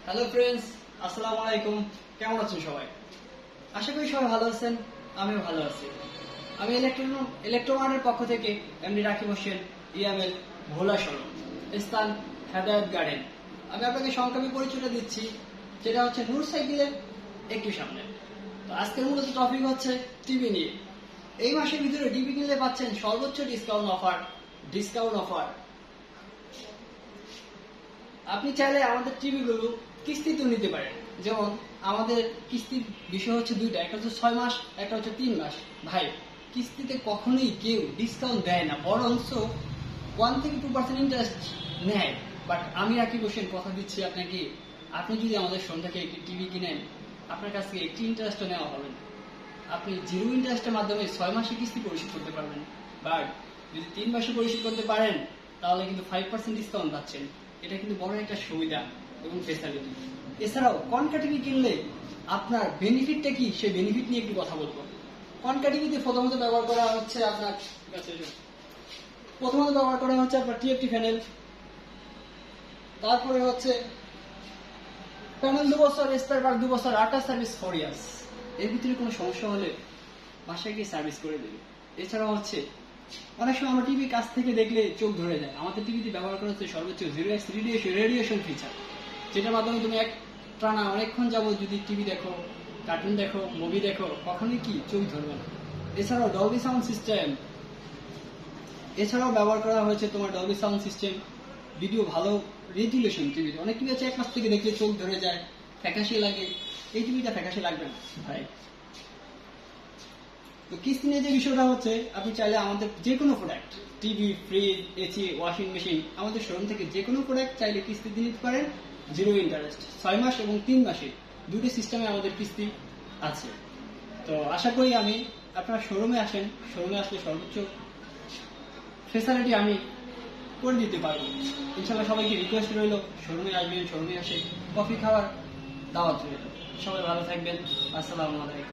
Hello friends, আসসালামু আলাইকুম। কেমন আছেন সবাই? আশা করি সবাই ভালো আছেন, আমিও ভালো আছি। আমি ইলেকট্রোমার্টের পক্ষ থেকে এমডি রাকিব হোসেন, ইএমএল, ভোলা সড়ক, স্থান হেদায়ত গার্ডেন। আমি আপনাকে সংক্ষেপে পরিচয়টা দিচ্ছি, যেটা হচ্ছে নূর সাইকেলের একটু সামনে। তো আজকের মূলত টপিক হচ্ছে টিভি নিয়ে। এই মাসের ভিতরে টিভি কিনলে পাচ্ছেন সর্বোচ্চ ডিসকাউন্ট অফার। আপনি চাইলে আমাদের টিভিগুলো কিস্তিতেও নিতে পারেন। যেমন আমাদের কিস্তির বিষয় হচ্ছে দুইটা, একটা হচ্ছে 6 মাস, একটা হচ্ছে 3 মাস। ভাই, কিস্তিতে কখনোই কেউ ডিসকাউন্ট দেয় না, বরঞ্চ 1 থেকে 2% ইন্টারেস্ট নেয়। বাট আমি রাকিব হোসেন কথা দিচ্ছি আপনাকে, আপনি যদি আমাদের ফোন থেকে একটি টিভি কিনেন, আপনার কাছ থেকে একটি ইন্টারেস্টও নেওয়া হবে না। আপনি 0 ইন্টারেস্টের মাধ্যমে 6 মাসে কিস্তি পরিশোধ করতে পারবেন। বাট যদি 3 মাসে পরিশোধ করতে পারেন, তাহলে কিন্তু 5% ডিসকাউন্ট পাচ্ছেন। এটা কিন্তু বড় একটা সুবিধা এবং ফেসিলিটি। এছাড়াও কনকা টিভি কিনলে আপনার বেনিফিটটা কি, সেই বেনিফিট নিয়ে একটু কথা বলবো। কনকা টিভিতে প্রথমত ব্যবহার করা হচ্ছে আপনার টিএফটি প্যানেল। তারপরে হচ্ছে প্যানেল 2 বছর, স্পেয়ার পার্ট 2 বছর, আফটার সার্ভিস 4 ইয়ার্স। এর ভিতরে কোনো সমস্যা হলে বাসায় গিয়ে সার্ভিস করে দেবে। এছাড়াও হচ্ছে অনেক সময় আমরা টিভি কাছ থেকে দেখলে চোখ ধরে যায়। আমাদের টিভিতে ব্যবহার করা হচ্ছে সর্বোচ্চ 0x রেডিয়েশন ফিচার, যেটার মাধ্যমে তুমি এক টানা অনেকক্ষণ যাবো যদি টিভি দেখো, কার্টুন দেখো, মুভি দেখো, কখনোই কি চোখ ধরবে না। এছাড়াও ডলবি সাউন্ড সিস্টেম, এছাড়াও ব্যবহার করা হয়েছে তোমার ডলবি সাউন্ড সিস্টেম। ভিডিও ভালো রেজুলেশন টিভিতে। অনেক টিভি আছে এক মাস থেকে দেখলে চোখ ধরে যায়, ফ্যাকাশে লাগে। এই টিভিটা ফ্যাকাশে লাগবে না ভাই। তো কিস্তি নিয়ে যে বিষয়টা হচ্ছে, আপনি চাইলে আমাদের যে কোনো product, TV, fridge, AC, washing machine, আমাদের শোরুম থেকে যে কোনো প্রোডাক্ট চাইলে কিস্তি দিয়ে নিতে পারেন। 0 ইন্টারেস্ট, 6 মাস এবং 3 মাসে দুটি সিস্টেমে আমাদের কিস্তি আছে। তো আশা করি আমি আপনারা শোরুমে আসেন, শোরুমে আসলে সর্বোচ্চ ফেসিলিটি আমি করে দিতে পারবো। ইনশাল্লাহ সবাইকে রিকোয়েস্ট রইল, শোরুমে আসবেন, শোরুমে আসে কফি খাওয়ার দাওয়াত রইল। সবাই ভালো থাকবেন। আসসালামু আলাইকুম।